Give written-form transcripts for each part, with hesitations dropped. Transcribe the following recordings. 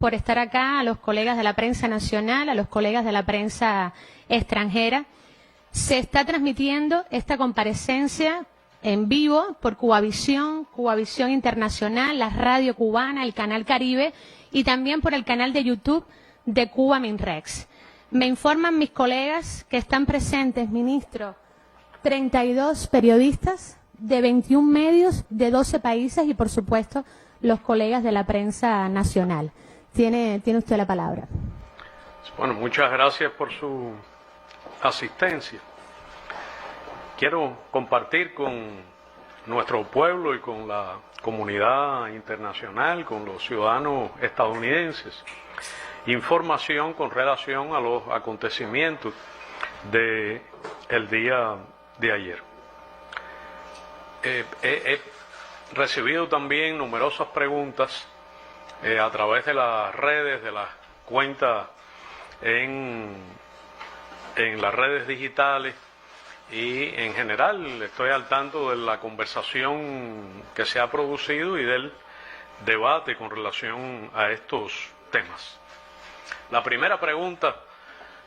por estar acá, a los colegas de la prensa nacional, a los colegas de la prensa extranjera. Se está transmitiendo esta comparecencia en vivo por Cubavisión, Cubavisión Internacional, la radio cubana, el Canal Caribe y también por el canal de YouTube de Cuba Minrex. Me informan mis colegas que están presentes, ministro, 32 periodistas de 21 medios de 12 países y, por supuesto, los colegas de la prensa nacional. Tiene usted la palabra. Bueno, muchas gracias por su asistencia. Quiero compartir con nuestro pueblo y con la comunidad internacional, con los ciudadanos estadounidenses, información con relación a los acontecimientos del día de ayer. He recibido también numerosas preguntas a través de las redes, de las cuentas en las redes digitales, y en general estoy al tanto de la conversación que se ha producido y del debate con relación a estos temas. La primera pregunta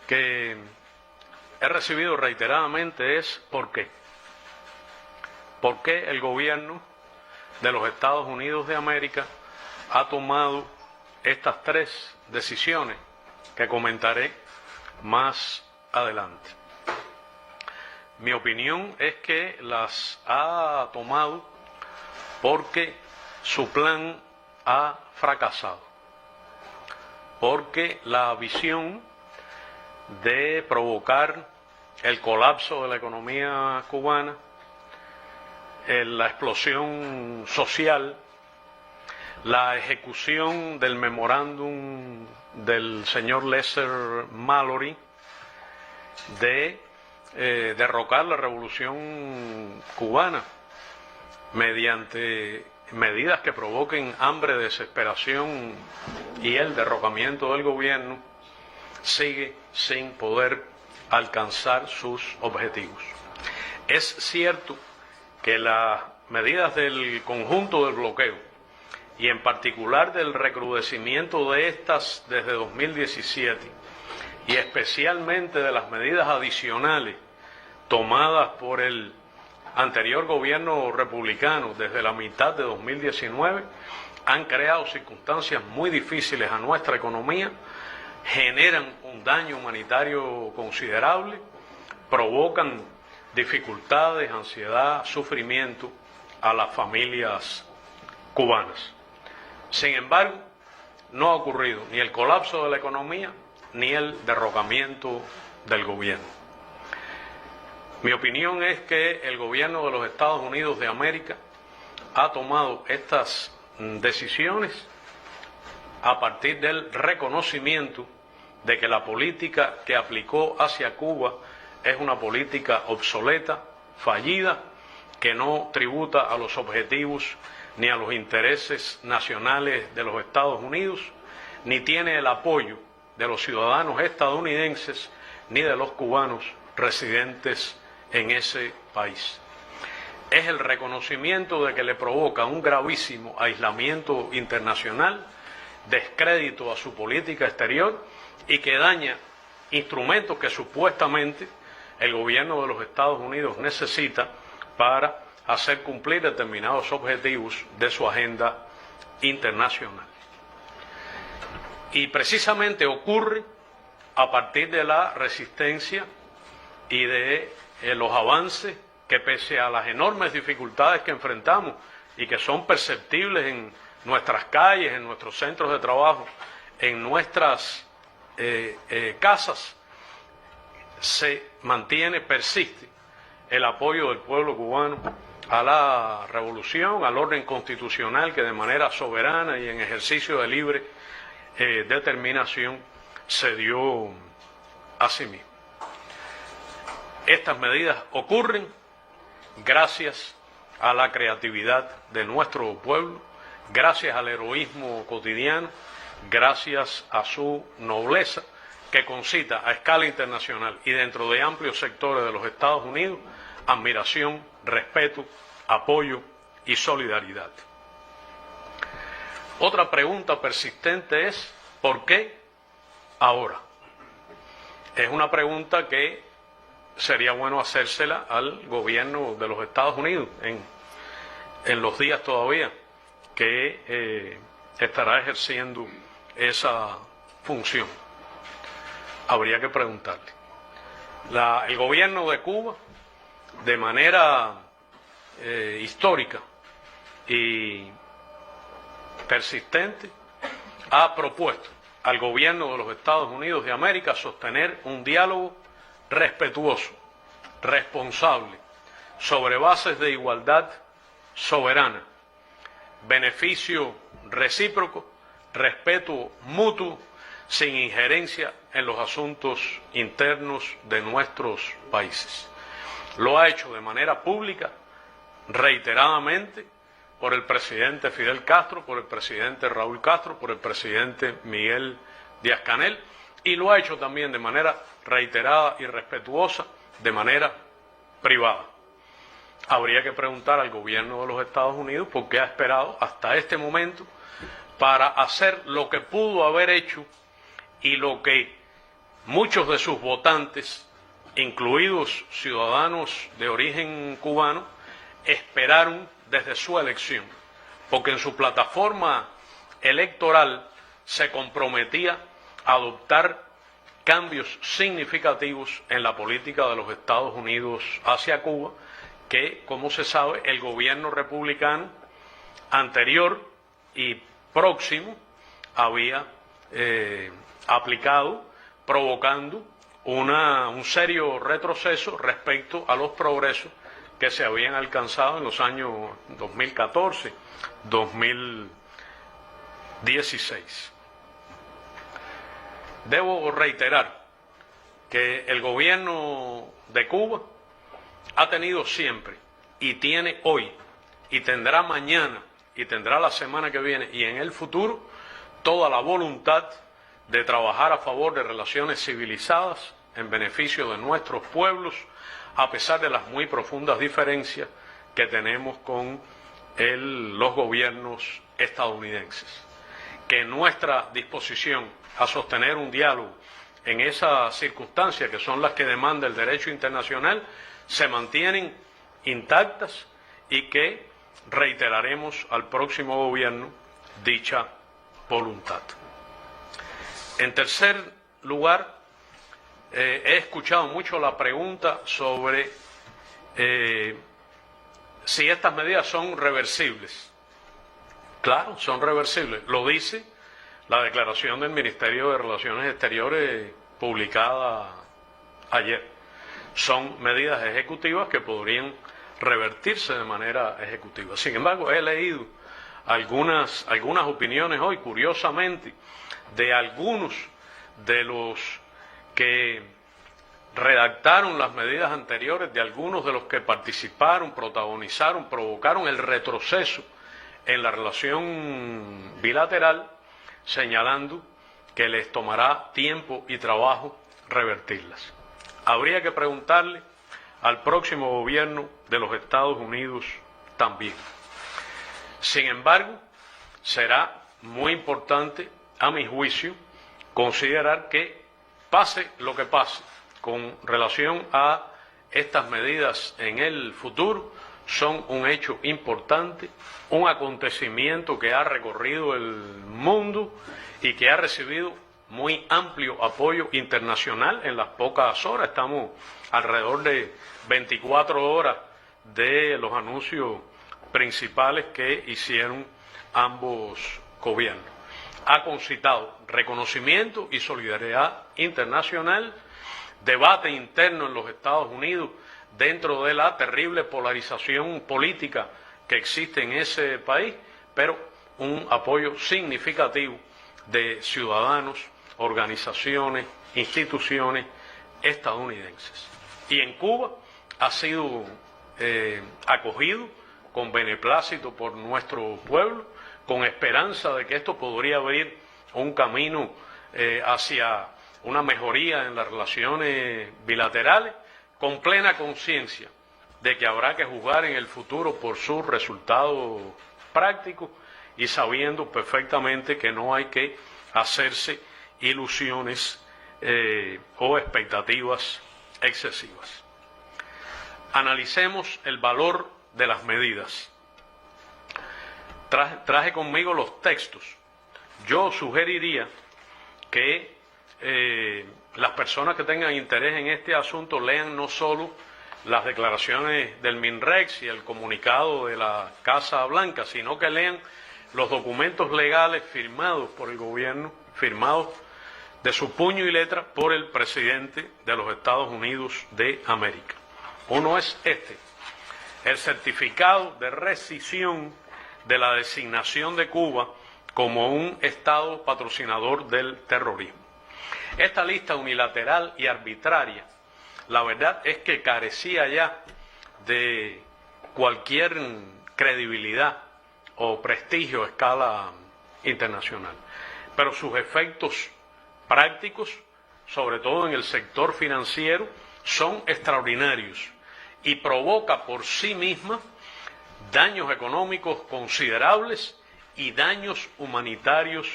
que he recibido reiteradamente es ¿por qué? ¿Por qué el gobierno de los Estados Unidos de América ha tomado estas tres decisiones que comentaré más adelante? Mi opinión es que las ha tomado porque su plan ha fracasado, porque la visión de provocar el colapso de la economía cubana, la explosión social, la ejecución del memorándum del señor Lester Mallory de derrocar la revolución cubana mediante medidas que provoquen hambre, desesperación y el derrocamiento del gobierno, sigue sin poder alcanzar sus objetivos. Es cierto que las medidas del conjunto del bloqueo y en particular del recrudecimiento de estas desde 2017 y especialmente de las medidas adicionales tomadas por el anterior gobierno republicano desde la mitad de 2019 han creado circunstancias muy difíciles a nuestra economía, generan un daño humanitario considerable, provocan dificultades, ansiedad, sufrimiento a las familias cubanas. Sin embargo, no ha ocurrido ni el colapso de la economía ni el derrocamiento del gobierno. Mi opinión es que el gobierno de los Estados Unidos de América ha tomado estas decisiones a partir del reconocimiento de que la política que aplicó hacia Cuba es una política obsoleta, fallida, que no tributa a los objetivos ni a los intereses nacionales de los Estados Unidos, ni tiene el apoyo de los ciudadanos estadounidenses ni de los cubanos residentes en ese país. Es el reconocimiento de que le provoca un gravísimo aislamiento internacional, descrédito a su política exterior y que daña instrumentos que supuestamente el gobierno de los Estados Unidos necesita para hacer cumplir determinados objetivos de su agenda internacional. Y precisamente ocurre a partir de la resistencia y de los avances que, pese a las enormes dificultades que enfrentamos y que son perceptibles en nuestras calles, en nuestros centros de trabajo, en nuestras casas, se mantiene, persiste el apoyo del pueblo cubano a la revolución, al orden constitucional que de manera soberana y en ejercicio de libre determinación se dio a sí mismo. Estas medidas ocurren gracias a la creatividad de nuestro pueblo, gracias al heroísmo cotidiano, gracias a su nobleza, que concita a escala internacional y dentro de amplios sectores de los Estados Unidos admiración, respeto, apoyo y solidaridad. Otra pregunta persistente es ¿Por qué ahora? Es una pregunta que sería bueno hacérsela al gobierno de los Estados Unidos en los días todavía que estará ejerciendo esa función. Habría que preguntarle. El gobierno de Cuba, de manera histórica y persistente, ha propuesto al gobierno de los Estados Unidos de América sostener un diálogo respetuoso, responsable, sobre bases de igualdad soberana, beneficio recíproco, respeto mutuo, sin injerencia en los asuntos internos de nuestros países. Lo ha hecho de manera pública, reiteradamente, por el presidente Fidel Castro, por el presidente Raúl Castro, por el presidente Miguel Díaz-Canel, y lo ha hecho también de manera reiterada y respetuosa, de manera privada. Habría que preguntar al gobierno de los Estados Unidos por qué ha esperado hasta este momento para hacer lo que pudo haber hecho y lo que muchos de sus votantes, incluidos ciudadanos de origen cubano, esperaron desde su elección, porque en su plataforma electoral se comprometía a adoptar cambios significativos en la política de los Estados Unidos hacia Cuba, que, como se sabe, el gobierno republicano anterior y próximo había aplicado, provocando un serio retroceso respecto a los progresos que se habían alcanzado en los años 2014, 2016. Debo reiterar que el gobierno de Cuba ha tenido siempre y tiene hoy y tendrá mañana y tendrá la semana que viene y en el futuro toda la voluntad de trabajar a favor de relaciones civilizadas en beneficio de nuestros pueblos, a pesar de las muy profundas diferencias que tenemos con los gobiernos estadounidenses. Que nuestra disposición a sostener un diálogo en esas circunstancias que son las que demanda el derecho internacional se mantienen intactas y que reiteraremos al próximo gobierno dicha voluntad. En tercer lugar, he escuchado mucho la pregunta sobre si estas medidas son reversibles. Claro, son reversibles. Lo dice la declaración del Ministerio de Relaciones Exteriores publicada ayer. Son medidas ejecutivas que podrían revertirse de manera ejecutiva. Sin embargo, he leído algunas opiniones hoy, curiosamente, de algunos de los que redactaron las medidas anteriores, de algunos de los que participaron, protagonizaron, provocaron el retroceso en la relación bilateral, señalando que les tomará tiempo y trabajo revertirlas. Habría que preguntarle al próximo gobierno de los Estados Unidos también. Sin embargo, será muy importante, a mi juicio, considerar que pase lo que pase con relación a estas medidas en el futuro, son un hecho importante, un acontecimiento que ha recorrido el mundo y que ha recibido muy amplio apoyo internacional en las pocas horas. Estamos alrededor de 24 horas de los anuncios principales que hicieron ambos gobiernos. Ha concitado reconocimiento y solidaridad internacional, debate interno en los Estados Unidos dentro de la terrible polarización política que existe en ese país, pero un apoyo significativo de ciudadanos, organizaciones, instituciones estadounidenses. Y en Cuba ha sido acogido con beneplácito por nuestro pueblo, con esperanza de que esto podría abrir un camino hacia una mejoría en las relaciones bilaterales, con plena conciencia de que habrá que juzgar en el futuro por sus resultados prácticos y sabiendo perfectamente que no hay que hacerse ilusiones o expectativas excesivas. Analicemos el valor de las medidas. Traje conmigo los textos. Yo sugeriría que las personas que tengan interés en este asunto lean no solo las declaraciones del MINREX y el comunicado de la Casa Blanca, sino que lean los documentos legales firmados por el gobierno, firmados de su puño y letra por el presidente de los Estados Unidos de América. Uno es el certificado de rescisión de la designación de Cuba como un Estado patrocinador del terrorismo. Esta lista unilateral y arbitraria, la verdad es que carecía ya de cualquier credibilidad o prestigio a escala internacional, pero sus efectos prácticos, sobre todo en el sector financiero, son extraordinarios y provoca por sí misma daños económicos considerables y daños humanitarios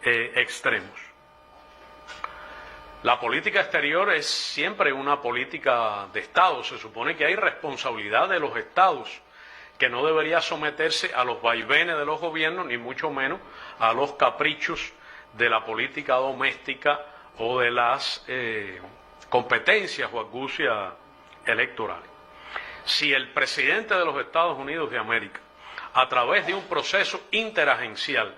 extremos. La política exterior es siempre una política de Estado. Se supone que hay responsabilidad de los Estados, que no debería someterse a los vaivenes de los gobiernos, ni mucho menos a los caprichos de la política doméstica o de las competencias o argucias electorales. Si el presidente de los Estados Unidos de América, a través de un proceso interagencial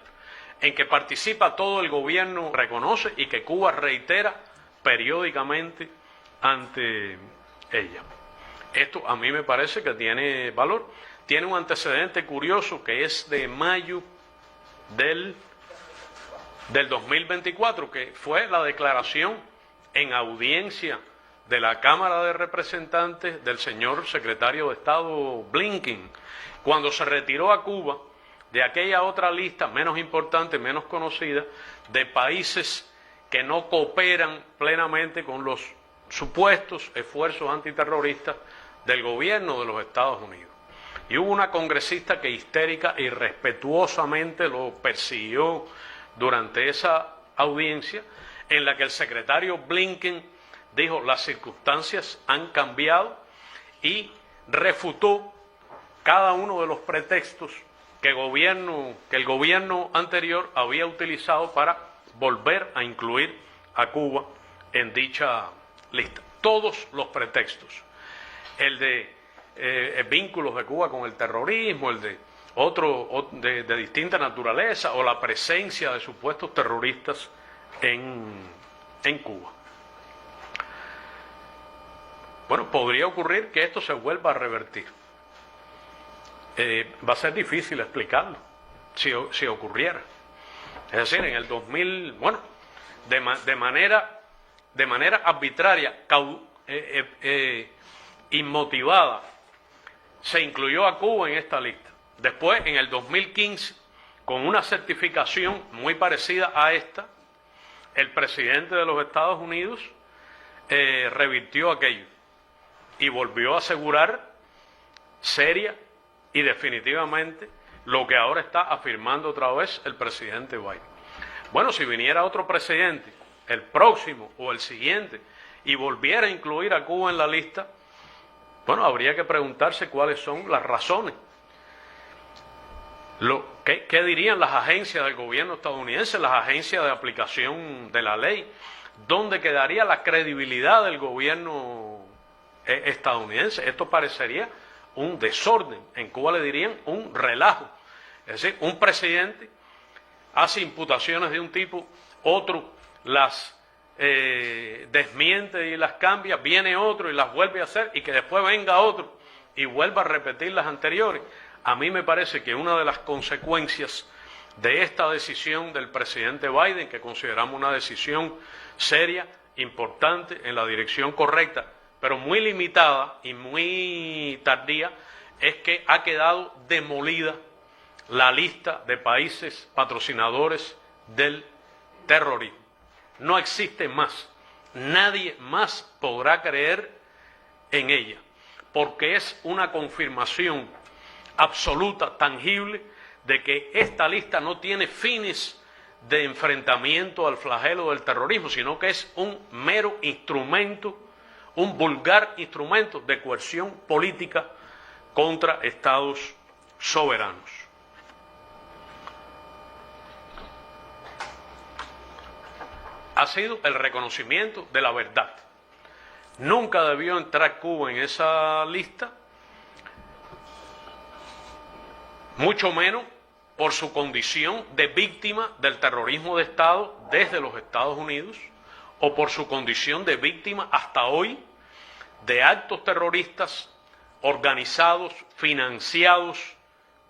en que participa todo el gobierno, reconoce y que Cuba reitera periódicamente ante ella. Esto a mí me parece que tiene valor. Tiene un antecedente curioso que es de mayo del 2024, que fue la declaración en audiencia de la Cámara de Representantes del señor secretario de Estado Blinken, cuando se retiró a Cuba de aquella otra lista menos importante, menos conocida, de países que no cooperan plenamente con los supuestos esfuerzos antiterroristas del gobierno de los Estados Unidos. Y hubo una congresista que histérica y respetuosamente lo persiguió durante esa audiencia, en la que el secretario Blinken dijo: las circunstancias han cambiado, y refutó cada uno de los pretextos que el gobierno anterior había utilizado para volver a incluir a Cuba en dicha lista. Todos los pretextos. El de vínculos de Cuba con el terrorismo, el de otro de distinta naturaleza, o la presencia de supuestos terroristas en Cuba. Bueno, podría ocurrir que esto se vuelva a revertir. Va a ser difícil explicarlo si ocurriera. Es decir, en el 2000, bueno, de manera arbitraria, inmotivada, se incluyó a Cuba en esta lista. Después, en el 2015, con una certificación muy parecida a esta, el presidente de los Estados Unidos revirtió aquello y volvió a asegurar seria y definitivamente lo que ahora está afirmando otra vez el presidente Biden. Bueno, si viniera otro presidente, el próximo o el siguiente, y volviera a incluir a Cuba en la lista, bueno, habría que preguntarse cuáles son las razones. ¿Qué dirían las agencias del gobierno estadounidense, las agencias de aplicación de la ley? ¿Dónde quedaría la credibilidad del gobierno estadounidense? Esto parecería un desorden. En Cuba le dirían un relajo. Es decir, un presidente hace imputaciones de un tipo, otro las desmiente y las cambia, viene otro y las vuelve a hacer, y que después venga otro y vuelva a repetir las anteriores. A mí me parece que una de las consecuencias de esta decisión del presidente Biden, que consideramos una decisión seria, importante, en la dirección correcta, pero muy limitada y muy tardía, es que ha quedado demolida la lista de países patrocinadores del terrorismo. No existe más. Nadie más podrá creer en ella, porque es una confirmación absoluta, tangible, de que esta lista no tiene fines de enfrentamiento al flagelo del terrorismo, sino que es un mero instrumento, un vulgar instrumento de coerción política contra estados soberanos. Ha sido el reconocimiento de la verdad. Nunca debió entrar Cuba en esa lista, mucho menos por su condición de víctima del terrorismo de Estado desde los Estados Unidos, o por su condición de víctima hasta hoy de actos terroristas organizados, financiados,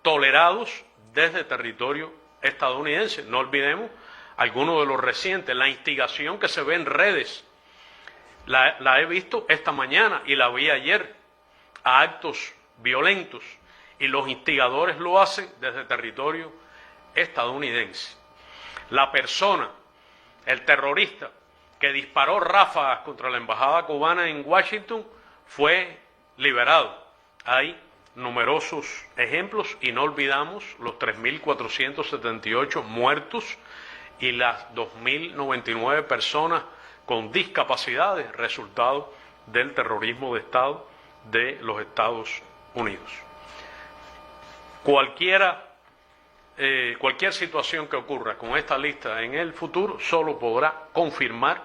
tolerados desde territorio estadounidense. No olvidemos algunos de los recientes, la instigación que se ve en redes, la he visto esta mañana y la vi ayer, a actos violentos, y los instigadores lo hacen desde territorio estadounidense. La persona, el terrorista que disparó ráfagas contra la embajada cubana en Washington fue liberado. Hay numerosos ejemplos y no olvidamos los 3.478 muertos y las 2.099 personas con discapacidades resultado del terrorismo de Estado de los Estados Unidos. Cualquier situación que ocurra con esta lista en el futuro solo podrá confirmar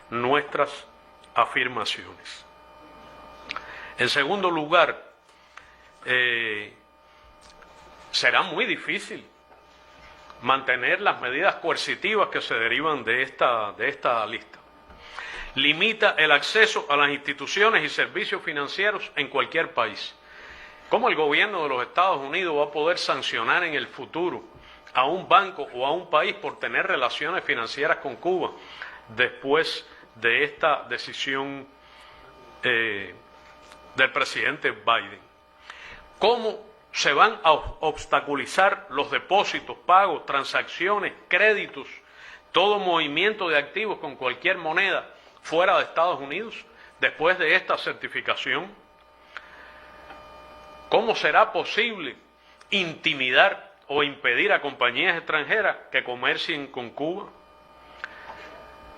nuestras afirmaciones. En segundo lugar, será muy difícil mantener las medidas coercitivas que se derivan de esta lista. Limita el acceso a las instituciones y servicios financieros en cualquier país. ¿Cómo el gobierno de los Estados Unidos va a poder sancionar en el futuro a un banco o a un país por tener relaciones financieras con Cuba después de esta decisión del presidente Biden? ¿Cómo se van a obstaculizar los depósitos, pagos, transacciones, créditos, todo movimiento de activos con cualquier moneda fuera de Estados Unidos después de esta certificación? ¿Cómo será posible intimidar o impedir a compañías extranjeras que comercien con Cuba?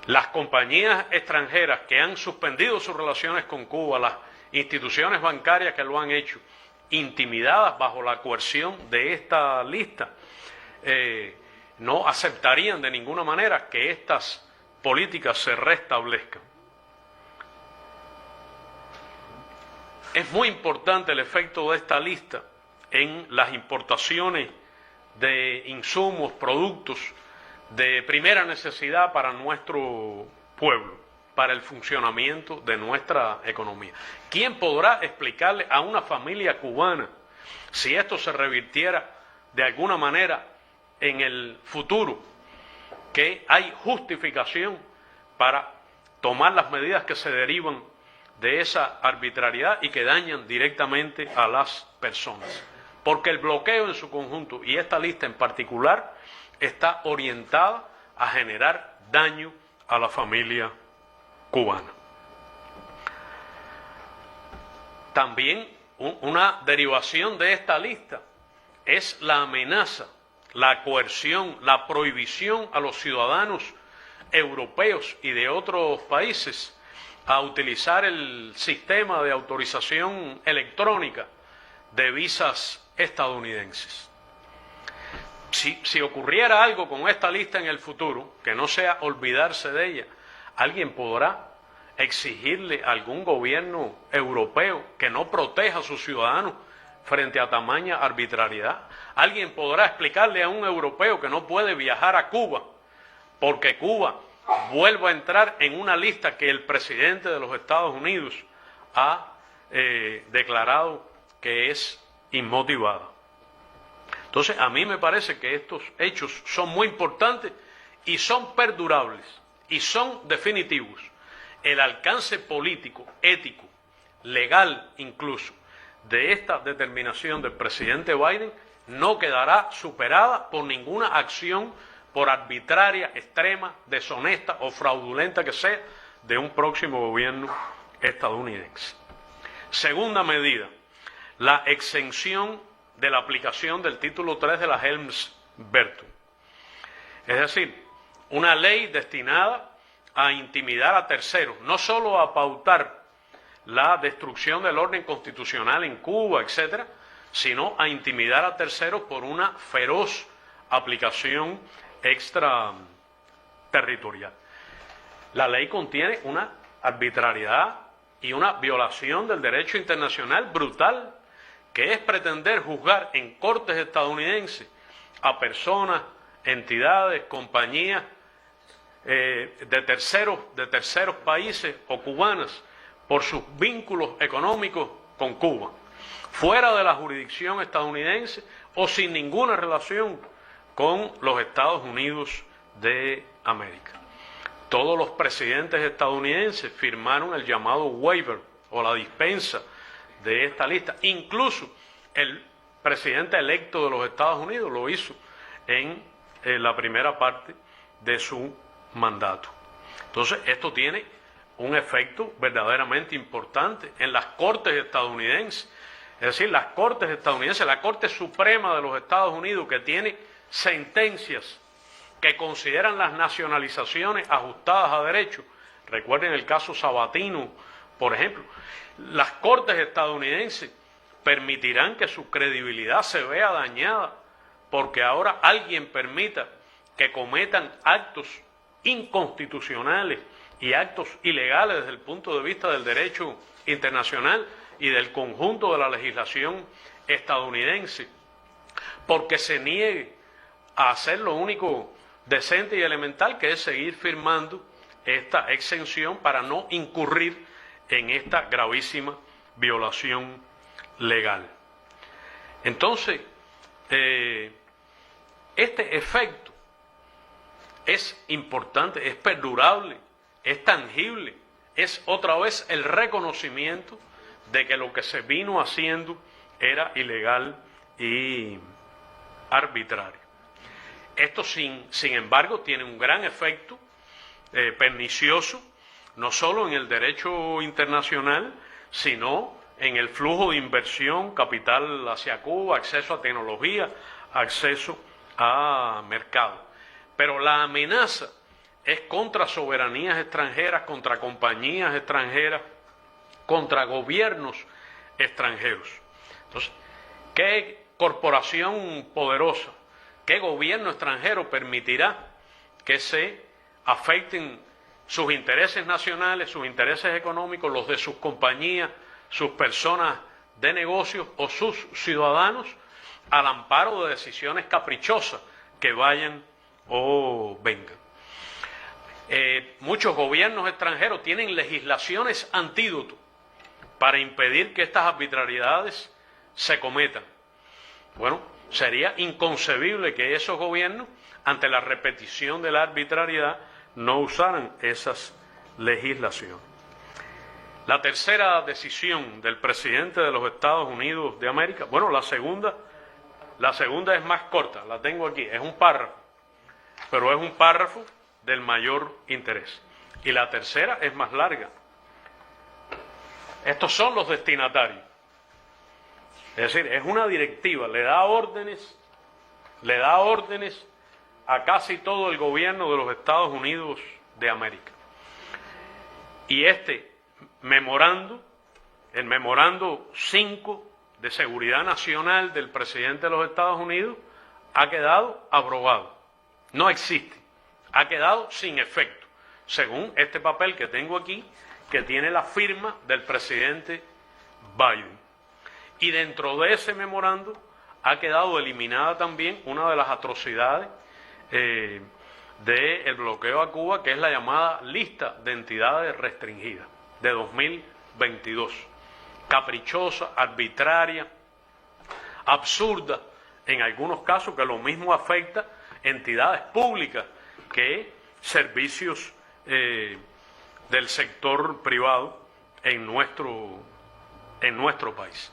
Las compañías extranjeras que han suspendido sus relaciones con Cuba, las instituciones bancarias que lo han hecho, intimidadas bajo la coerción de esta lista, no aceptarían de ninguna manera que estas políticas se restablezcan. Es muy importante el efecto de esta lista en las importaciones de insumos, productos de primera necesidad para nuestro pueblo, para el funcionamiento de nuestra economía. ¿Quién podrá explicarle a una familia cubana, si esto se revirtiera de alguna manera en el futuro, que hay justificación para tomar las medidas que se derivan de esa arbitrariedad y que dañan directamente a las personas? Porque el bloqueo en su conjunto y esta lista en particular está orientada a generar daño a la familia cubana. También una derivación de esta lista es la amenaza, la coerción, la prohibición a los ciudadanos europeos y de otros países a utilizar el sistema de autorización electrónica de visas estadounidenses. Si ocurriera algo con esta lista en el futuro, que no sea olvidarse de ella, ¿alguien podrá exigirle a algún gobierno europeo que no proteja a sus ciudadanos frente a tamaña arbitrariedad? ¿Alguien podrá explicarle a un europeo que no puede viajar a Cuba porque Cuba vuelva a entrar en una lista que el presidente de los Estados Unidos ha declarado que es inmotivada? Entonces, a mí me parece que estos hechos son muy importantes y son perdurables y son definitivos. El alcance político, ético, legal incluso, de esta determinación del presidente Biden no quedará superada por ninguna acción, por arbitraria, extrema, deshonesta o fraudulenta que sea, de un próximo gobierno estadounidense. Segunda medida, la exención de la aplicación del título 3 de la Helms-Burton. Es decir, una ley destinada a intimidar a terceros, no solo a pautar la destrucción del orden constitucional en Cuba, etcétera, sino a intimidar a terceros por una feroz aplicación extraterritorial. La ley contiene una arbitrariedad y una violación del derecho internacional brutal, que es pretender juzgar en cortes estadounidenses a personas, entidades, compañías de terceros países o cubanas por sus vínculos económicos con Cuba, fuera de la jurisdicción estadounidense o sin ninguna relación con los Estados Unidos de América. Todos los presidentes estadounidenses firmaron el llamado waiver o la dispensa de esta lista. Incluso el presidente electo de los Estados Unidos lo hizo en la primera parte de su mandato. Entonces, esto tiene un efecto verdaderamente importante en las cortes estadounidenses. Es decir, las cortes estadounidenses, la Corte Suprema de los Estados Unidos, que tiene sentencias que consideran las nacionalizaciones ajustadas a derecho. Recuerden el caso Sabatino, por ejemplo. Las cortes estadounidenses permitirán que su credibilidad se vea dañada porque ahora alguien permita que cometan actos inconstitucionales y actos ilegales desde el punto de vista del derecho internacional y del conjunto de la legislación estadounidense, porque se niegue a hacer lo único decente y elemental, que es seguir firmando esta exención para no incurrir en esta gravísima violación legal. Entonces, este efecto es importante, es perdurable, es tangible, es otra vez el reconocimiento de que lo que se vino haciendo era ilegal y arbitrario. Esto, sin embargo, tiene un gran efecto pernicioso, no solo en el derecho internacional, sino en el flujo de inversión, capital hacia Cuba, acceso a tecnología, acceso a mercado. Pero la amenaza es contra soberanías extranjeras, contra compañías extranjeras, contra gobiernos extranjeros. Entonces, ¿qué corporación poderosa, qué gobierno extranjero permitirá que se afecten sus intereses nacionales, sus intereses económicos, los de sus compañías, sus personas de negocios o sus ciudadanos, al amparo de decisiones caprichosas que vayan o vengan? Muchos gobiernos extranjeros tienen legislaciones antídoto para impedir que estas arbitrariedades se cometan. Bueno, sería inconcebible que esos gobiernos, ante la repetición de la arbitrariedad, no usaran esas legislaciones. La tercera decisión del presidente de los Estados Unidos de América, bueno, la segunda es más corta, la tengo aquí, es un párrafo, pero es un párrafo del mayor interés. Y la tercera es más larga. Estos son los destinatarios. Es decir, es una directiva, le da órdenes a casi todo el gobierno de los Estados Unidos de América. Y este memorando, el memorando 5 de seguridad nacional del presidente de los Estados Unidos, ha quedado abrogado. No existe. Ha quedado sin efecto, según este papel que tengo aquí, que tiene la firma del presidente Biden. Y dentro de ese memorando ha quedado eliminada también una de las atrocidades del bloqueo a Cuba, que es la llamada lista de entidades restringidas de 2022. Caprichosa, arbitraria, absurda, en algunos casos, que lo mismo afecta entidades públicas que servicios del sector privado en nuestro país.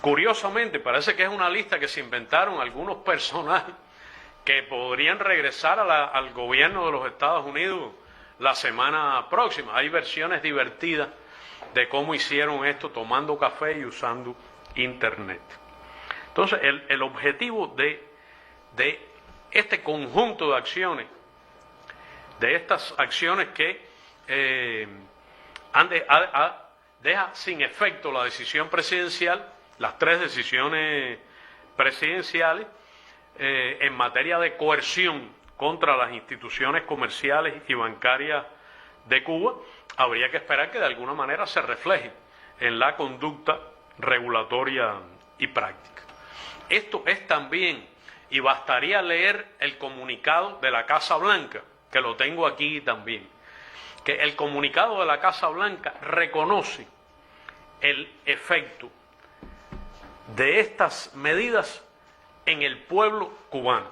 Curiosamente, parece que es una lista que se inventaron algunos personajes que podrían regresar al gobierno de los Estados Unidos la semana próxima. Hay versiones divertidas de cómo hicieron esto tomando café y usando internet. Entonces, el objetivo de este conjunto de acciones, de estas acciones que deja sin efecto la decisión presidencial, las 3 decisiones presidenciales en materia de coerción contra las instituciones comerciales y bancarias de Cuba, habría que esperar que de alguna manera se refleje en la conducta regulatoria y práctica. Esto es también, y bastaría leer el comunicado de la Casa Blanca, que lo tengo aquí también, que el comunicado de la Casa Blanca reconoce el efecto de estas medidas en el pueblo cubano,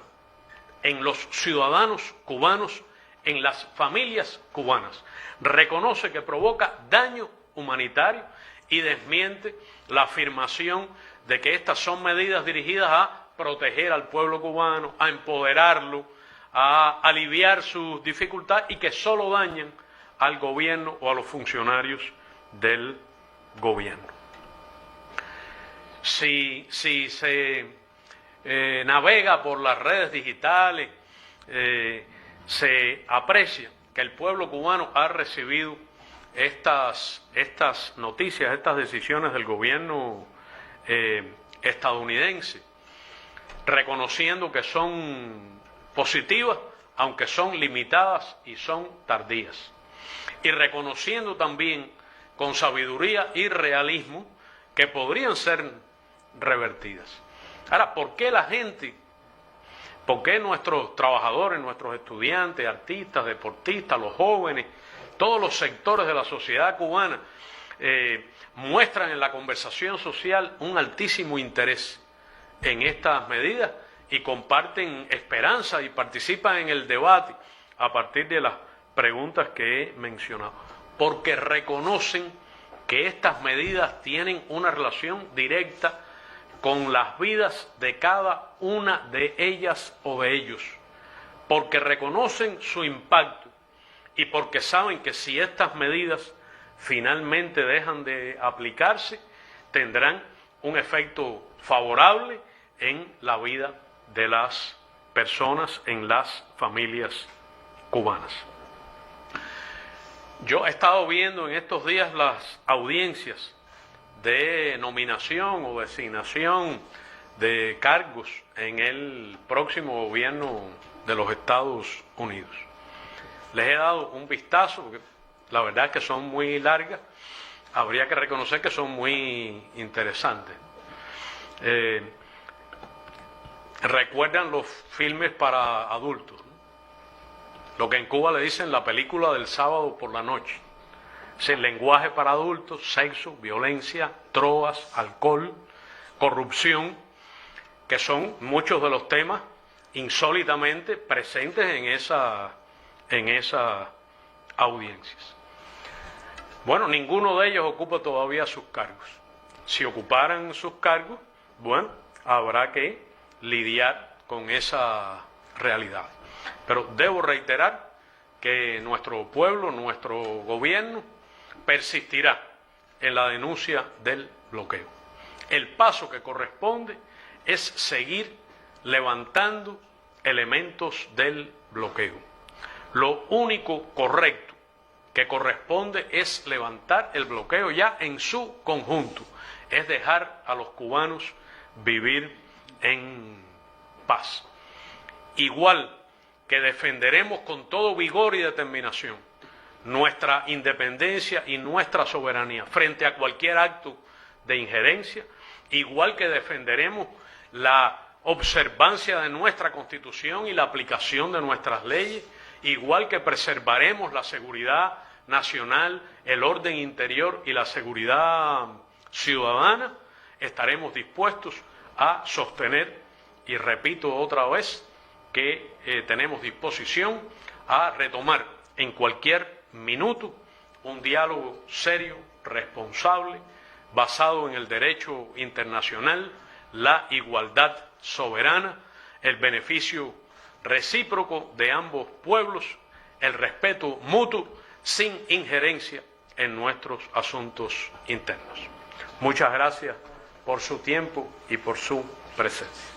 en los ciudadanos cubanos, en las familias cubanas. Reconoce que provoca daño humanitario y desmiente la afirmación de que estas son medidas dirigidas a proteger al pueblo cubano, a empoderarlo, a aliviar sus dificultades y que solo dañan al gobierno o a los funcionarios del gobierno. Si se navega por las redes digitales, se aprecia que el pueblo cubano ha recibido estas noticias, estas decisiones del gobierno estadounidense, reconociendo que son positivas, aunque son limitadas y son tardías, y reconociendo también con sabiduría y realismo que podrían ser revertidas. Ahora, ¿por qué la gente, por qué nuestros trabajadores, nuestros estudiantes, artistas, deportistas, los jóvenes, todos los sectores de la sociedad cubana muestran en la conversación social un altísimo interés en estas medidas y comparten esperanza y participan en el debate a partir de las preguntas que he mencionado? Porque reconocen que estas medidas tienen una relación directa con las vidas de cada una de ellas o de ellos, porque reconocen su impacto y porque saben que si estas medidas finalmente dejan de aplicarse, tendrán un efecto favorable en la vida de las personas, en las familias cubanas. Yo he estado viendo en estos días las audiencias de nominación o designación de cargos en el próximo gobierno de los Estados Unidos. Les he dado un vistazo, porque la verdad es que son muy largas, habría que reconocer que son muy interesantes. Recuerdan los filmes para adultos, ¿no? Lo que en Cuba le dicen la película del sábado por la noche. Es el lenguaje para adultos, sexo, violencia, drogas, alcohol, corrupción, que son muchos de los temas insólitamente presentes en esas audiencias. Bueno, ninguno de ellos ocupa todavía sus cargos. Si ocuparan sus cargos, bueno, habrá que lidiar con esa realidad. Pero debo reiterar que nuestro pueblo, nuestro gobierno, persistirá en la denuncia del bloqueo. El paso que corresponde es seguir levantando elementos del bloqueo. Lo único correcto que corresponde es levantar el bloqueo ya en su conjunto, es dejar a los cubanos vivir en paz. Igual que defenderemos con todo vigor y determinación nuestra independencia y nuestra soberanía frente a cualquier acto de injerencia, igual que defenderemos la observancia de nuestra Constitución y la aplicación de nuestras leyes, igual que preservaremos la seguridad nacional, el orden interior y la seguridad ciudadana, estaremos dispuestos a sostener, y repito otra vez, que tenemos disposición a retomar en cualquier minuto un diálogo serio, responsable, basado en el derecho internacional, la igualdad soberana, el beneficio recíproco de ambos pueblos, el respeto mutuo, sin injerencia en nuestros asuntos internos. Muchas gracias por su tiempo y por su presencia.